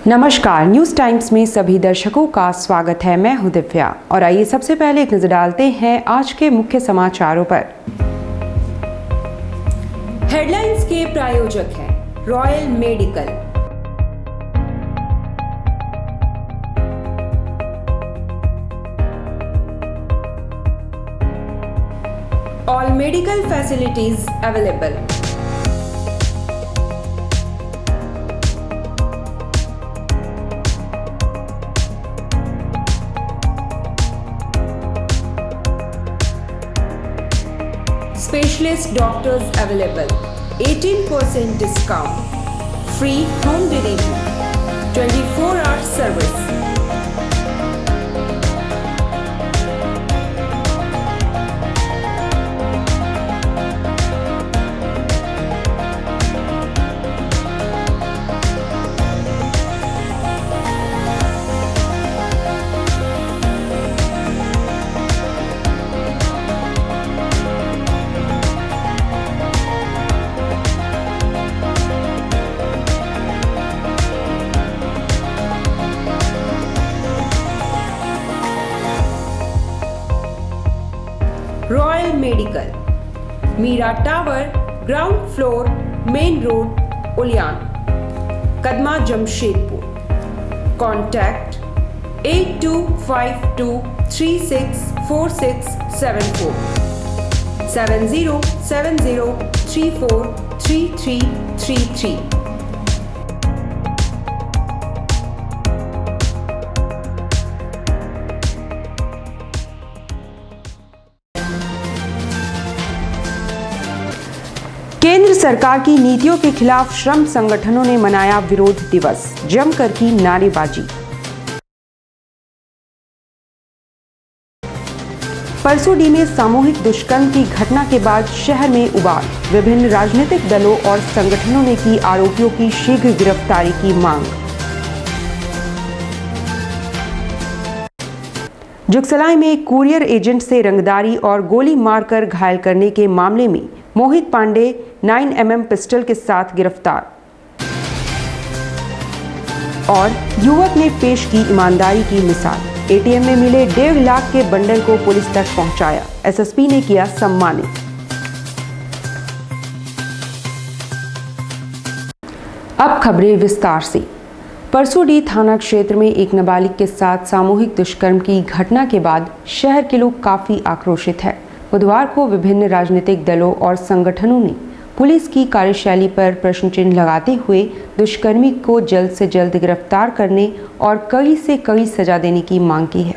नमस्कार, news times में सभी दर्शकों का स्वागत है। मैं हूं दिव्या और आइए सबसे पहले एक नजर डालते हैं आज के मुख्य समाचारों पर। हेडलाइंस के प्रायोजक हैं royal medical. All medical facilities available. Specialist doctors available. 18% discount. Free home delivery. 24-hour service. Royal Medical, Meera Tower, ground floor, main road, Uliyan, Kadma, Jamshedpur. Contact 8252364674 7070343333। केंद्र सरकार की नीतियों के खिलाफ श्रम संगठनों ने मनाया विरोध दिवस, जमकर की नारेबाजी। परसोडी में सामूहिक दुष्कर्म की घटना के बाद शहर में उबाल, विभिन्न राजनीतिक दलों और संगठनों ने की आरोपियों की शीघ्र गिरफ्तारी की मांग। जुगसलाई में कुरियर एजेंट से रंगदारी और गोली मारकर घायल करने के मामले में मोहित पांडे 9mm पिस्टल के साथ गिरफ्तार। और युवक ने पेश की ईमानदारी की मिसाल, एटीएम में मिले 1.5 लाख के बंडल को पुलिस तक पहुंचाया, एसएसपी ने किया सम्मानित। अब खबरें विस्तार से। परसोडी थाना क्षेत्र में एक नाबालिग के साथ सामूहिक दुष्कर्म की घटना के बाद शहर के लोग काफी आक्रोशित हैं। बुधवार को विभिन्न राजनीतिक दलों और संगठनों ने पुलिस की कार्यशैली पर प्रश्न चिन्ह लगाते हुए दुष्कर्मी को जल्द से जल्द गिरफ्तार करने और कड़ी से कड़ी सजा देने की मांग की है।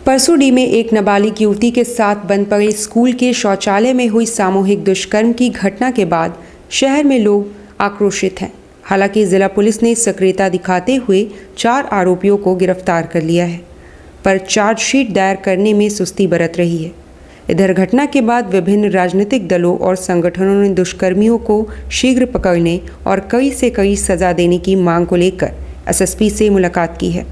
परसोडी में एक नाबालिग युवती के साथ बंद पड़े स्कूल के शौचालय में हुई सामूहिक दुष्कर्म की घटना के बाद शहर में लोग आक्रोशित हैं। हालांकि जिला पुलिस ने सक्रियता दिखाते हुए 4 आरोपियों को गिरफ्तार कर लिया है, पर चार्जशीट दायर करने में सुस्ती बरत रही है। इधर घटना के बाद विभिन्न राजनीतिक दलों और संगठनों ने दुष्कर्मियों को शीघ्र पकड़ने और कड़ी से कड़ी सजा देने की मांग को लेकर एसएसपी से मुलाकात की है।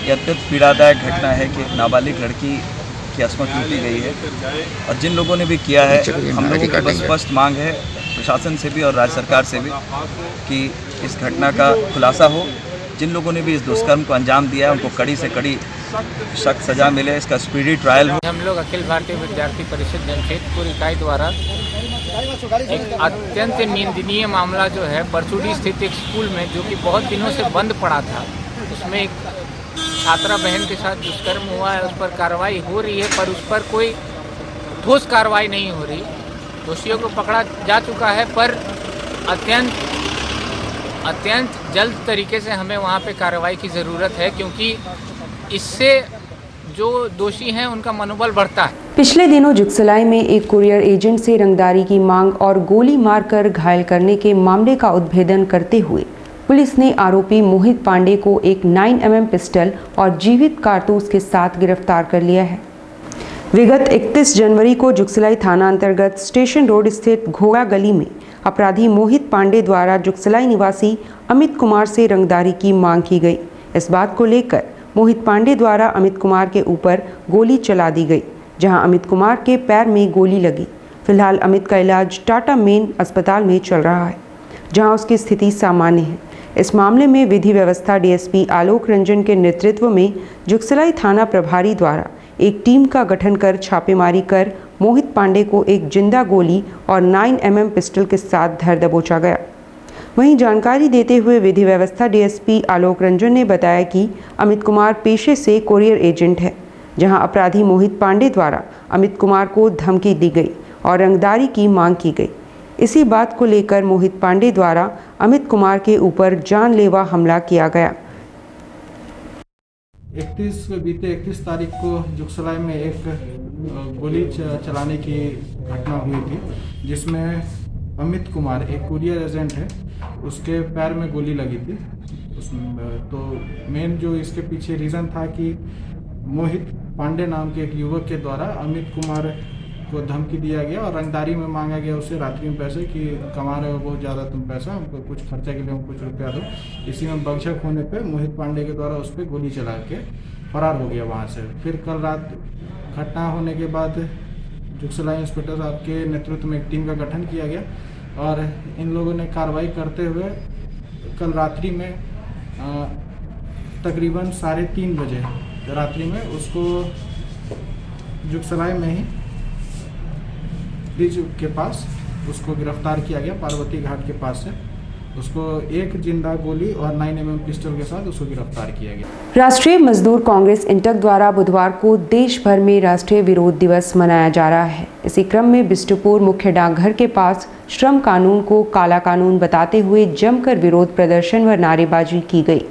यह अत्यंत पीड़ादायक घटना है कि नाबालिग लड़की की अस्मत लूटी गई है और जिन लोगों ने भी किया है, हम लोगों की बस स्पष्ट मांग है प्रशासन से भी और राज्य सरकार से भी कि इस घटना का खुलासा हो। जिन लोगों ने भी इस दुष्कर्म को अंजाम दिया है उनको कड़ी से कड़ी सख्त सजा मिले, इसका स्पीडी ट्रायल हो। हम लोग अखिल भारतीय विद्यार्थी परिषद जमशेदपुर इकाई द्वारा एक अत्यंत निंदनीय मामला जो है परसोडी स्थित एक स्कूल में, जो कि बहुत दिनों से बंद पड़ा था, उसमें एक छात्रा बहन के साथ दुष्कर्म हुआ है। उस पर कार्रवाई हो रही है, पर उस पर कोई ठोस कार्रवाई नहीं हो रही। दोषियों को पकड़ा जा चुका है, पर अत्यंत जल्द तरीके से हमें वहाँ पे कार्रवाई की ज़रूरत है, क्योंकि इससे जो दोषी हैं उनका मनोबल बढ़ता है। पिछले दिनों जुगसलाई में एक कुरियर एजेंट से रंगदारी की मांग और गोली मारकर घायल करने के मामले का उद्भेदन करते हुए पुलिस ने आरोपी मोहित पांडे को एक 9mm पिस्टल और जीवित कारतूस के साथ गिरफ्तार कर लिया है। विगत 31 जनवरी को जुगसलाई थाना अंतर्गत स्टेशन रोड स्थित घोड़ा गली में अपराधी मोहित पांडे द्वारा जुगसलाई निवासी अमित कुमार से रंगदारी की मांग की गई। इस बात को लेकर मोहित पांडे द्वारा अमित कुमार के ऊपर गोली चला दी गई, जहां अमित कुमार के पैर में गोली लगी। फिलहाल अमित का इलाज टाटा मेन अस्पताल में चल रहा है, जहां उसकी स्थिति सामान्य है। इस मामले में विधि व्यवस्था डीएसपी आलोक रंजन के नेतृत्व में जुगसलाई थाना प्रभारी द्वारा एक टीम का गठन कर छापेमारी कर मोहित पांडे को एक जिंदा गोली और 9mm पिस्टल के साथ धर दबोचा गया। वहीं जानकारी देते हुए विधि व्यवस्था डीएसपी आलोक रंजन ने बताया कि अमित कुमार पेशे से कोरियर एजेंट है, जहां अपराधी मोहित पांडे द्वारा अमित कुमार को धमकी दी गई और रंगदारी की मांग की गई। इसी बात को लेकर मोहित पांडे द्वारा अमित कुमार के ऊपर जानलेवा हमला किया गया। 31 तारीख को जुगसलाई में एक गोली चलाने की घटना हुई थी, जिसमें अमित कुमार एक कुरियर एजेंट है, उसके पैर में गोली लगी थी। तो मेन जो इसके पीछे रीज़न था कि मोहित पांडे नाम के एक युवक के द्वारा अमित कुमार को धमकी दिया गया और रंगदारी में मांगा गया उससे रात्रि में पैसे कि कमा रहे हो बहुत ज़्यादा तुम पैसा, हमको कुछ खर्चा के लिए हमको कुछ रुपया दो। इसी में बगशक होने पे मोहित पांडे के द्वारा उस पर गोली चला के फरार हो गया वहाँ से। फिर कल रात घटना होने के बाद जुगसलाई इंस्पेक्टर साहब के नेतृत्व में एक टीम का गठन किया गया और इन लोगों ने कार्रवाई करते हुए कल रात्रि में तकरीबन 3:30 बजे रात्रि में उसको जुगसलाई में ही ब्रिज के पास उसको गिरफ्तार किया गया, पार्वती घाट के पास से। उसको एक जिंदा गोली और 9mm पिस्टल के साथ उसको गिरफ्तार किया गया। राष्ट्रीय मजदूर कांग्रेस इंटक द्वारा बुधवार को देश भर में राष्ट्रीय विरोध दिवस मनाया जा रहा है। इसी क्रम में बिष्टुपुर मुख्य डाकघर के पास श्रम कानून को काला कानून बताते हुए जमकर विरोध प्रदर्शन व नारेबाजी की गई।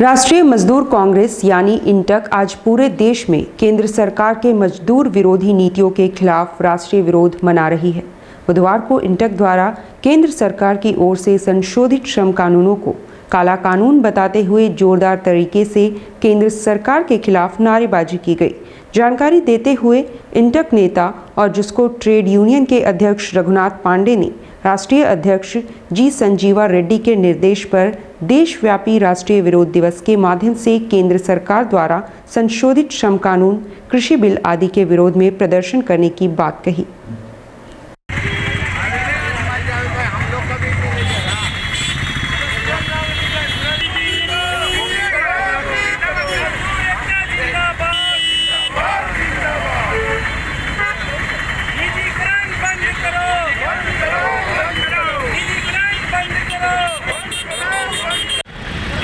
राष्ट्रीय मजदूर कांग्रेस यानी इंटक आज पूरे देश में केंद्र सरकार के मजदूर विरोधी नीतियों के खिलाफ राष्ट्रीय विरोध मना रही है। बुधवार को इंटक द्वारा केंद्र सरकार की ओर से संशोधित श्रम कानूनों को काला कानून बताते हुए जोरदार तरीके से केंद्र सरकार के खिलाफ नारेबाजी की गई। जानकारी देते हुए इंटक नेता और जिसको ट्रेड यूनियन के अध्यक्ष रघुनाथ पांडे ने राष्ट्रीय अध्यक्ष जी संजीवा रेड्डी के निर्देश पर देशव्यापी राष्ट्रीय विरोध दिवस के माध्यम से केंद्र सरकार द्वारा संशोधित श्रम कानून, कृषि बिल आदि के विरोध में प्रदर्शन करने की बात कही।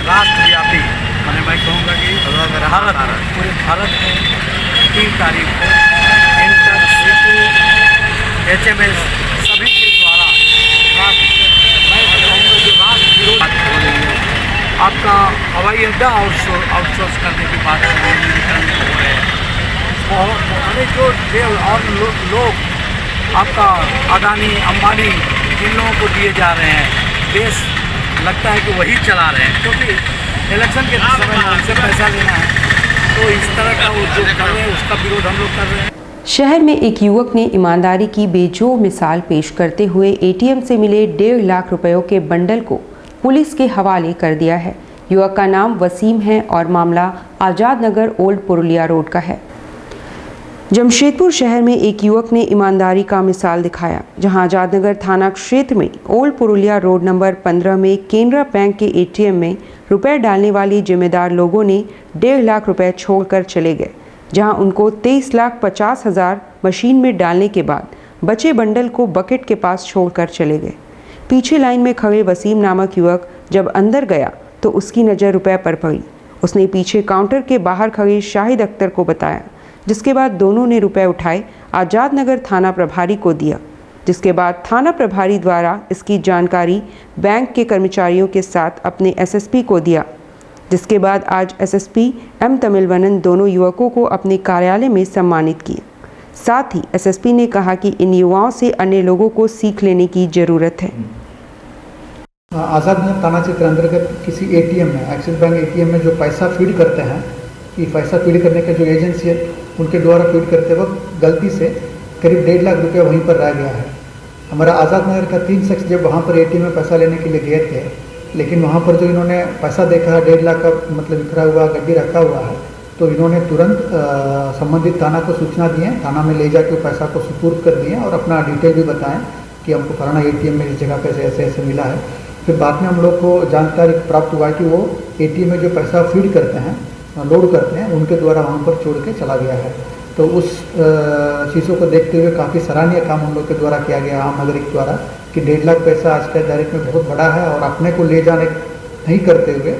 राष्ट्रव्यापी मैं कहूँगा कि पूरे भारत में 3 तारीख को इंटर, सीटू, HMS सभी के द्वारा मैं कहूँगा कि राष्ट्र विरोध हो रही है। आपका हवाई अड्डा आउटसोर्स करने की बात हो रहे हैं और हमें जो और लोग आपका अदानी अंबानी इन लोगों को दिए जा रहे हैं, देश लगता है कि वही चला रहे हैं, क्योंकि इलेक्शन के समय में उनसे पैसा लेना है। तो इस तरह का वो जो कर रहे हैं उसका विरोध हम लोग कर रहे हैं। शहर में एक युवक ने ईमानदारी की बेजोड़ मिसाल पेश करते हुए एटीएम से मिले 1.5 लाख रुपयों के बंडल को पुलिस के हवाले कर दिया है। युवक का नाम वसीम है और मामला आजाद नगर ओल्ड पुरुलिया रोड का है। जमशेदपुर शहर में एक युवक ने ईमानदारी का मिसाल दिखाया, जहां आजादनगर थाना क्षेत्र में ओल्ड पुरुलिया रोड नंबर 15 में केनरा बैंक के एटीएम में रुपए डालने वाले जिम्मेदार लोगों ने 1.5 लाख रुपए छोड़कर चले गए, जहां उनको 23,50,000 मशीन में डालने के बाद बचे बंडल को बकेट के पास छोड़कर चले गए। पीछे लाइन में खड़े वसीम नामक युवक जब अंदर गया तो उसकी नज़र रुपए पर पड़ी। उसने पीछे काउंटर के बाहर खड़े शाहिद अख्तर को बताया, जिसके बाद दोनों ने रुपए उठाए आजाद नगर थाना प्रभारी को दिया, जिसके बाद थाना प्रभारी द्वारा इसकी जानकारी बैंक के कर्मचारियों के साथ अपने एसएसपी को दिया, जिसके बाद आज एसएसपी एम तमिलवनन दोनों युवकों को अपने कार्यालय में सम्मानित किए। साथ ही एसएसपी ने कहा कि इन युवाओं से अन्य लोगों को सीख लेने की जरूरत है। आज़ाद नगर थाना क्षेत्र अंतर्गत किसी एटीएम में, एक्सिस बैंक एटीएम में जो पैसा फीड करते हैं, कि पैसा फीड करने का जो एजेंसी है उनके द्वारा फीड करते वक्त गलती से करीब 1.5 लाख रुपया वहीं पर रह गया है। हमारा आज़ाद नगर का 3 शख्स जब वहाँ पर एटीएम में पैसा लेने के लिए गए थे, लेकिन वहाँ पर जो इन्होंने पैसा देखा है 1.5 लाख का मतलब बिखरा हुआ गड्डी रखा हुआ है, तो इन्होंने तुरंत संबंधित थाना को सूचना दी, थाना में ले जाकर पैसा को सुपुर्द कर दिए और अपना डिटेल भी बताएं कि हमको फलाना एटीएम में इस जगह पे ऐसे ऐसे मिला है। फिर बाद में हम लोग को जानकारी प्राप्त हुआ कि वो एटीएम में जो पैसा फीड करते हैं, लोड करते हैं, उनके द्वारा वहाँ पर छोड़ के चला गया है। तो उस चीज़ों को देखते हुए काफ़ी सराहनीय काम हम लोग के द्वारा किया गया, आम नागरिक द्वारा, कि 1.5 लाख पैसा आज के तारीख में बहुत बड़ा है और अपने को ले जाने नहीं करते हुए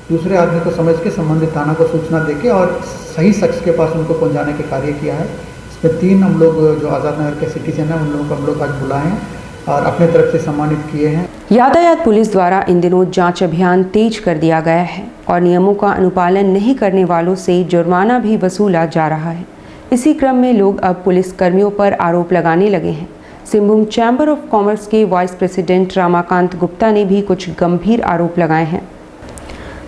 दूसरे आदमी को समझ के संबंधित थाना को सूचना देके और सही शख्स के पास उनको पहुंचाने के कार्य किया है। इसमें 3 हम लोग जो आज़ाद नगर के सिटीजन हैं उन लोगों को हम लोग आज बुलाए हैं और अपने तरफ से सम्मानित किए हैं। यातायात पुलिस द्वारा इन दिनों जांच अभियान तेज कर दिया गया है और नियमों का अनुपालन नहीं करने वालों से जुर्माना भी वसूला जा रहा है। इसी क्रम में लोग अब पुलिस कर्मियों पर आरोप लगाने लगे हैं। सिंहभूम चैम्बर ऑफ कॉमर्स के वाइस प्रेसिडेंट रमाकांत गुप्ता ने भी कुछ गंभीर आरोप लगाए हैं।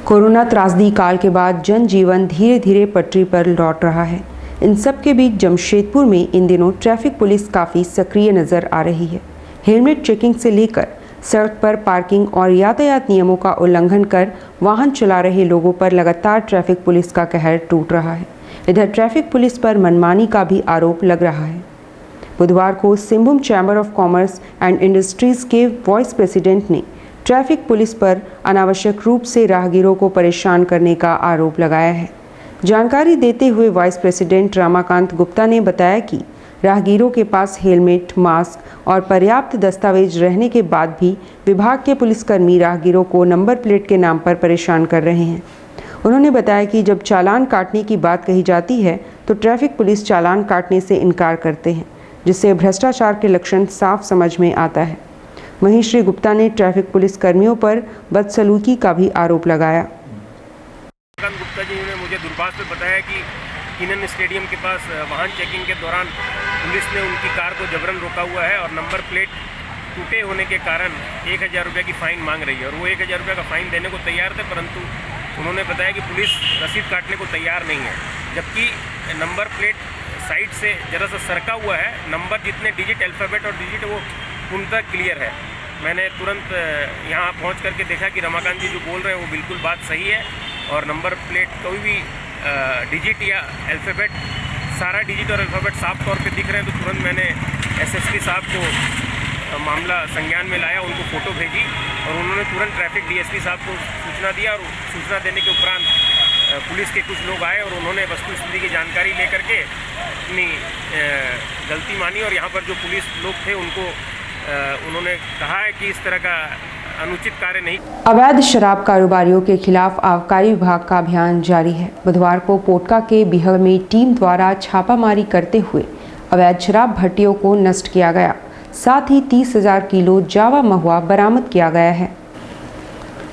कोरोना त्रासदी काल के बाद जनजीवन धीरे धीरे पटरी पर लौट रहा है। इन सब के बीच जमशेदपुर में इन दिनों ट्रैफिक पुलिस काफ़ी सक्रिय नज़र आ रही है। हेलमेट चेकिंग से लेकर सड़क पर पार्किंग और यातायात नियमों का उल्लंघन कर वाहन चला रहे लोगों पर लगातार ट्रैफिक पुलिस का कहर टूट रहा है। इधर ट्रैफिक पुलिस पर मनमानी का भी आरोप लग रहा है। बुधवार को Singhbhum chamber of commerce and industries के वाइस प्रेसिडेंट ने ट्रैफिक पुलिस पर अनावश्यक रूप से राहगीरों को परेशान करने का आरोप लगाया है। जानकारी देते हुए वाइस प्रेसिडेंट रमाकांत गुप्ता ने बताया कि राहगीरों के पास हेलमेट, मास्क और पर्याप्त दस्तावेज रहने के बाद भी विभाग के पुलिसकर्मी राहगीरों को नंबर प्लेट के नाम पर परेशान कर रहे हैं। उन्होंने बताया कि जब चालान काटने की बात कही जाती है तो ट्रैफिक पुलिस चालान काटने से इनकार करते हैं, जिससे भ्रष्टाचार के लक्षण साफ समझ में आता है। वहीं श्री गुप्ता ने ट्रैफिक पुलिस कर्मियों पर बदसलूकी का भी आरोप लगाया। गुप्ता जी ने मुझे दूरभाष पे बताया कि किनन स्टेडियम के पास वाहन चेकिंग के दौरान पुलिस ने उनकी कार को जबरन रोका हुआ है और नंबर प्लेट टूटे होने के कारण 1000 रुपये की फ़ाइन मांग रही है और वो 1000 रुपये का फ़ाइन देने को तैयार थे, परंतु उन्होंने बताया कि पुलिस रसीद काटने को तैयार नहीं है, जबकि नंबर प्लेट साइड से जरा सा सरका हुआ है। नंबर जितने डिजिट, अल्फ़ाबेट और डिजिट वो पूर्णतः क्लियर है। मैंने तुरंत यहाँ पहुँच करके देखा कि रमाकांत जी जो बोल रहे हैं वो बिल्कुल बात सही है और नंबर प्लेट कोई भी डिजिट या अल्फ़ाबेट, सारा डिजिट और अल्फ़ाबेट साफ तौर पे दिख रहे हैं। तो तुरंत मैंने एसएसपी साहब को मामला संज्ञान में लाया, उनको फ़ोटो भेजी और उन्होंने तुरंत ट्रैफिक डीएसपी साहब को सूचना दिया और सूचना देने के उपरांत पुलिस के कुछ लोग आए और उन्होंने वस्तुस्थिति की जानकारी लेकर के अपनी गलती मानी और यहाँ पर जो पुलिस लोग थे उनको उन्होंने कहा है कि इस तरह का अनुचित कार्य नहीं। अवैध शराब कारोबारियों के खिलाफ आबकारी विभाग का अभियान जारी है। बुधवार को पोटका के बिहड़ में टीम द्वारा छापामारी करते हुए अवैध शराब भट्टियों को नष्ट किया गया। साथ ही 30,000 किलो जावा महुआ बरामद किया गया है।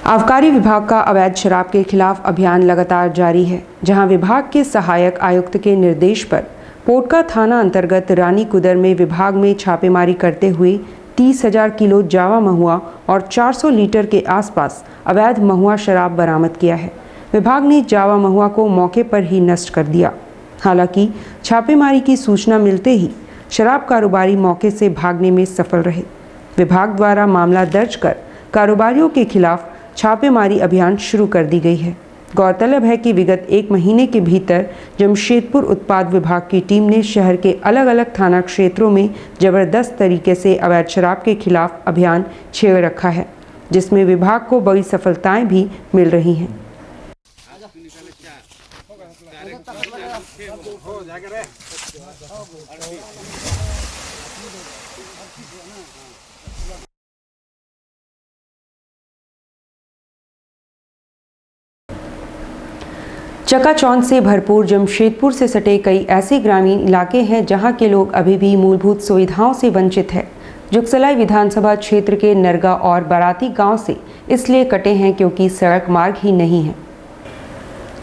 आबकारी विभाग का अवैध शराब के खिलाफ अभियान लगातार जारी है, जहां विभाग के सहायक आयुक्त के निर्देश पर पोटका थाना अंतर्गत रानी कुदर में विभाग में छापेमारी करते हुए 30,000 किलो जावा महुआ और 400 लीटर के आसपास अवैध महुआ शराब बरामद किया है। विभाग ने जावा महुआ को मौके पर ही नष्ट कर दिया। हालांकि छापेमारी की सूचना मिलते ही शराब कारोबारी मौके से भागने में सफल रहे। विभाग द्वारा मामला दर्ज कर कारोबारियों के खिलाफ छापेमारी अभियान शुरू कर दी गई है। गौरतलब है कि विगत 1 महीने के भीतर जमशेदपुर उत्पाद विभाग की टीम ने शहर के अलग अलग थाना क्षेत्रों में जबरदस्त तरीके से अवैध शराब के खिलाफ अभियान छेड़ रखा है, जिसमें विभाग को बड़ी सफलताएं भी मिल रही हैं। चकाचौंध से भरपूर जमशेदपुर से सटे कई ऐसे ग्रामीण इलाके हैं जहां के लोग अभी भी मूलभूत सुविधाओं से वंचित हैं। जुगसलाई विधानसभा क्षेत्र के नरगा और बाराती गांव से इसलिए कटे हैं क्योंकि सड़क मार्ग ही नहीं है।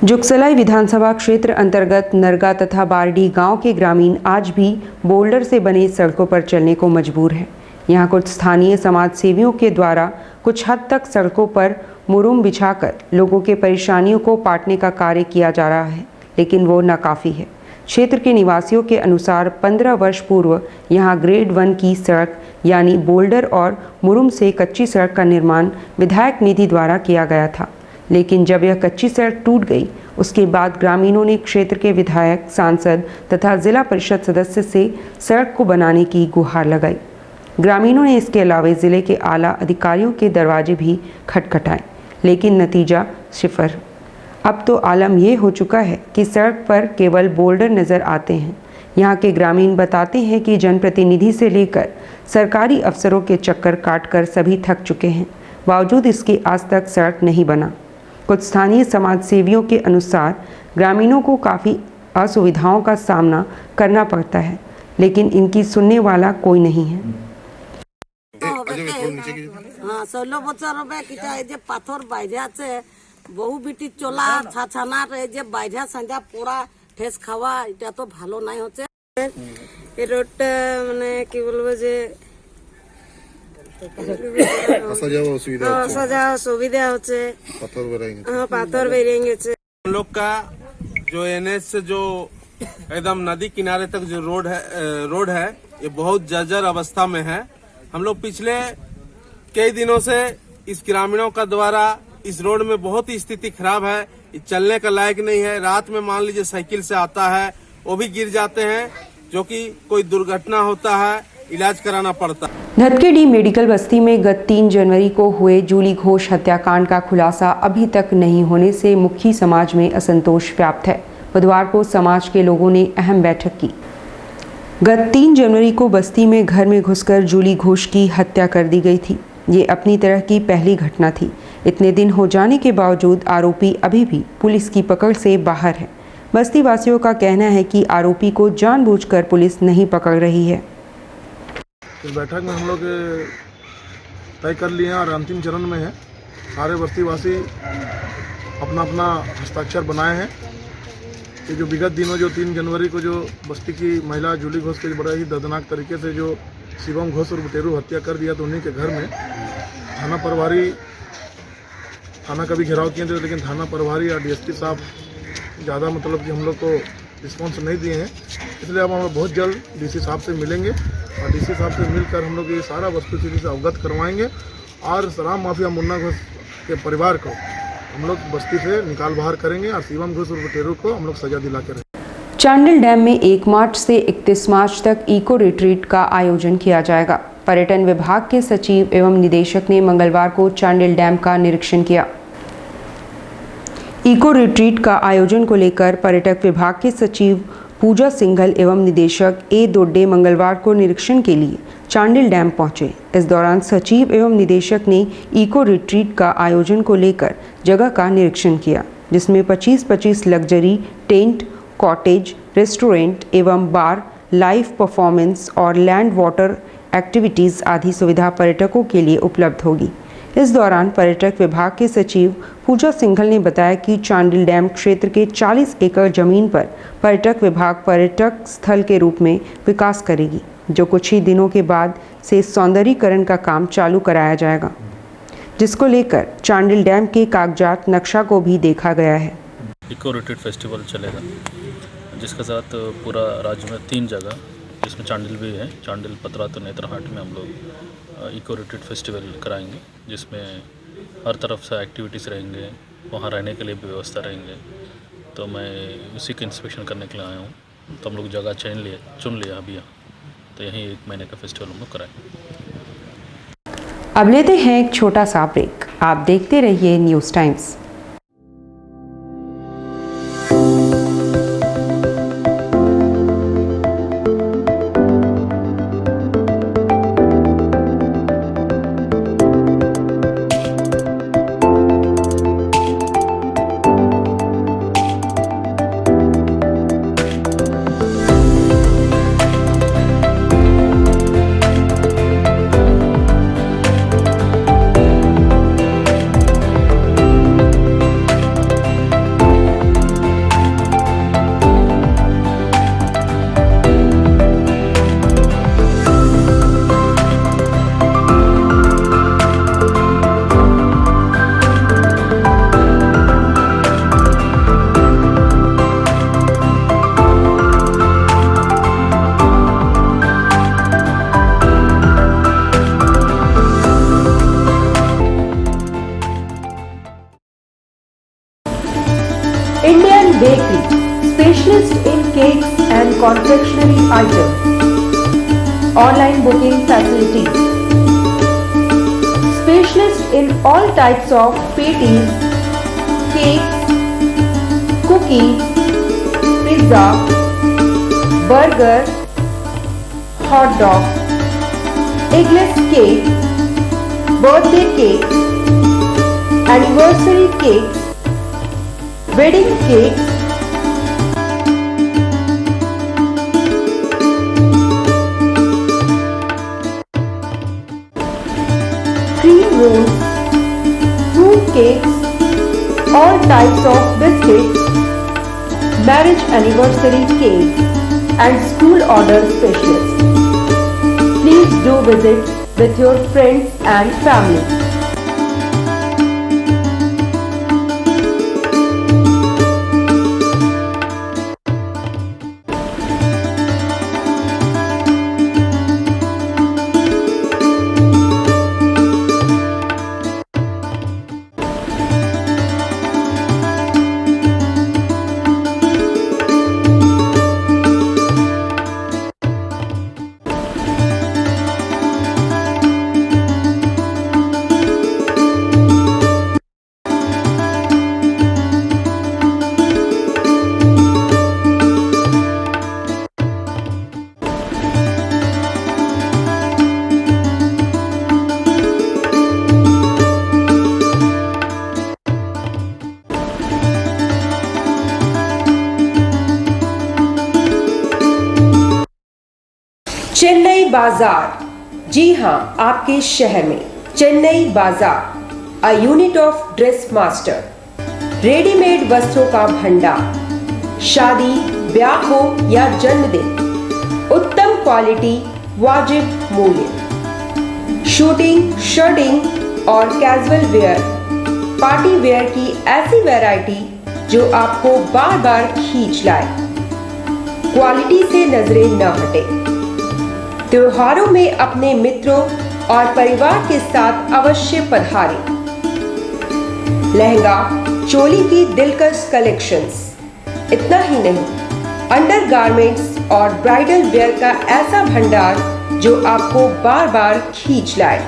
जुगसलाई विधानसभा क्षेत्र अंतर्गत नरगा तथा बारडी गांव के ग्रामीण आज भी बोल्डर से बने सड़कों पर चलने को मजबूर हैं। यहाँ कुछ स्थानीय समाज सेवियों के द्वारा कुछ हद तक सड़कों पर मुरुम बिछाकर लोगों के परेशानियों को पाटने का कार्य किया जा रहा है, लेकिन वो नाकाफ़ी है। क्षेत्र के निवासियों के अनुसार 15 वर्ष पूर्व यहाँ ग्रेड 1 की सड़क यानी बोल्डर और मुरुम से कच्ची सड़क का निर्माण विधायक निधि द्वारा किया गया था, लेकिन जब यह कच्ची सड़क टूट गई उसके बाद ग्रामीणों ने क्षेत्र के विधायक, सांसद तथा जिला परिषद सदस्य से सड़क को बनाने की गुहार लगाई। ग्रामीणों ने इसके अलावा जिले के आला अधिकारियों के दरवाजे भी खटखटाए, लेकिन नतीजा सिफर। अब तो आलम ये हो चुका है कि सड़क पर केवल बोल्डर नज़र आते हैं। यहाँ के ग्रामीण बताते हैं कि जनप्रतिनिधि से लेकर सरकारी अफसरों के चक्कर काटकर सभी थक चुके हैं, बावजूद इसके आज तक सड़क नहीं बना। कुछ स्थानीय समाज सेवियों के अनुसार ग्रामीणों को काफ़ी असुविधाओं का सामना करना पड़ता है, लेकिन इनकी सुनने वाला कोई नहीं है। हाँ 16 বছর হবে কিটা এই যে পাথর বাইরে আছে বহু বিটি চলা ছাছানার এই যে বাইরে সন্ধ্যা পোড়া ঠেস খাওয়া এটা তো ভালো নাই হচ্ছে। এই রোডটা মানে কি বলবো যে আসা যাওয়া সুবিধা হচ্ছে, পাথর বেরিয়ে গেছে। हम लोग का जो एनएच से जो एकदम नदी किनारे तक जो रोड है ये बहुत जर्जर अवस्था में है। हम लोग पिछले कई दिनों से इस ग्रामीणों का द्वारा इस रोड में बहुत ही स्थिति खराब है, ये चलने का लायक नहीं है। रात में मान लीजिए साइकिल से आता है वो भी गिर जाते हैं, जो कि कोई दुर्घटना होता है, इलाज कराना पड़ता है। धतकेडी मेडिकल बस्ती में गत 3 जनवरी को हुए जूली घोष हत्याकांड का खुलासा अभी तक नहीं होने से मुखी समाज में असंतोष व्याप्त है। बुधवार को समाज के लोगों ने अहम बैठक की। गत 3 जनवरी को बस्ती में घर में घुसकर जूली घोष की हत्या कर दी गई थी। ये अपनी तरह की पहली घटना थी। इतने दिन हो जाने के बावजूद आरोपी अभी भी पुलिस की पकड़ से बाहर है। बस्ती वासियों का कहना है कि आरोपी को जानबूझकर पुलिस नहीं पकड़ रही है। इस बैठक में हम लोग तय कर लिए हैं और अंतिम चरण में है। सारे बस्तीवासी अपना अपना हस्ताक्षर बनाए हैं कि जो विगत दिनों जो 3 जनवरी को जो बस्ती की महिला जूली घोष के बड़ा ही दर्दनाक तरीके से जो शिवम घोष और बुटेरू हत्या कर दिया, तो उन्हीं के घर में थाना प्रभारी थाना का भी घेराव किए थे, लेकिन थाना प्रभारी और डीएसपी साहब ज़्यादा मतलब कि हम लोग को रिस्पॉन्स नहीं दिए हैं। इसलिए अब हम लोग बहुत जल्द डीसी साहब से मिलेंगे और डीसी साहब से मिलकर हम लोग ये सारा वस्तुस्थिति से अवगत करवाएंगे और शराब माफिया मुन्ना घोष के परिवार को हम लोग बस्ती से निकाल बाहर करेंगे और शिवम घोष और बुटेरू को हम लोग सजा दिला के रहेंगे। चांडिल डैम में 1 मार्च से 31 मार्च तक इको रिट्रीट का आयोजन किया जाएगा। पर्यटन विभाग के सचिव एवं निदेशक ने मंगलवार को चांडिल डैम का निरीक्षण किया। इको रिट्रीट का आयोजन को लेकर पर्यटक विभाग के सचिव पूजा सिंघल एवं निदेशक ए दोड्डे मंगलवार को निरीक्षण के लिए चांडिल डैम पहुंचे। इस दौरान सचिव एवं निदेशक ने इको रिट्रीट का आयोजन को लेकर जगह का निरीक्षण किया, जिसमें 25-25 लग्जरी टेंट, कॉटेज, रेस्टोरेंट एवं बार, लाइव परफॉर्मेंस और लैंड वाटर एक्टिविटीज़ आदि सुविधा पर्यटकों के लिए उपलब्ध होगी। इस दौरान पर्यटक विभाग के सचिव पूजा सिंघल ने बताया कि चांडिल डैम क्षेत्र के 40 एकड़ जमीन पर पर्यटक विभाग पर्यटक स्थल के रूप में विकास करेगी, जो कुछ ही दिनों के बाद से सौंदर्यीकरण का काम चालू कराया जाएगा, जिसको लेकर चांडिल डैम के कागजात नक्शा को भी देखा गया है। इको रिट्रीट फेस्टिवल चलेगा, जिसके साथ पूरा राज्य में 3 जगह, जिसमें चांडिल भी है, चांडिल, पतरातु, नेत्रहाट में हम लोग इको रिट्रीट फेस्टिवल कराएंगे, जिसमें हर तरफ से एक्टिविटीज़ रहेंगे, वहाँ रहने के लिए भी व्यवस्था रहेंगे। तो मैं उसी का इंस्पेक्शन करने के लिए आया हूँ। तो हम लोग जगह चुन लिया अभी यहाँ, तो यहीं 1 महीने का फेस्टिवल हम लोग कराएंगे। अब लेते हैं एक छोटा सा ब्रेक। आप देखते रहिए news times. Indian Bakery, specialist in cakes and confectionery items. online booking facilities. Specialist in all types of patties, cakes, cookies, pizza, burger, hot dog, eggless cake, birthday cake, anniversary cakes, wedding cakes, cream rolls, fruit cakes, all types of biscuits, marriage anniversary cake, and school order specials. Please do visit with your friends and family. Chennai बाजार, जी हां, आपके शहर में चेन्नई बाजार, a unit of dress master, readymade वस्त्रों का भंडार, शादी, ब्याह हो या जन्मदिन, उत्तम क्वालिटी, वाजिब मूल्य, शूटिंग, शर्टिंग और कैजुअल वेयर, पार्टी वेयर की ऐसी वैरायटी जो आपको बार बार खींच लाए, क्वालिटी से नजरें न हटे। त्योहारों में अपने मित्रों और परिवार के साथ अवश्य पधारें। लहंगा, चोली की दिलकश कलेक्शंस, इतना ही नहीं, अंडरगारमेंट्स और ब्राइडल वेयर का ऐसा भंडार जो आपको बार बार खींच लाए।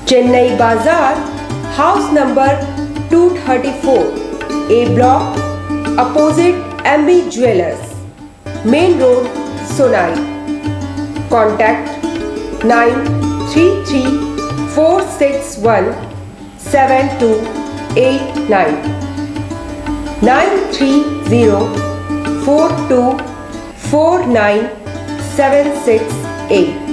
Chennai Bazar, house number 234, A block, opposite MB jewellers, main road, Sonai. Contact 9334617289, 9304249768।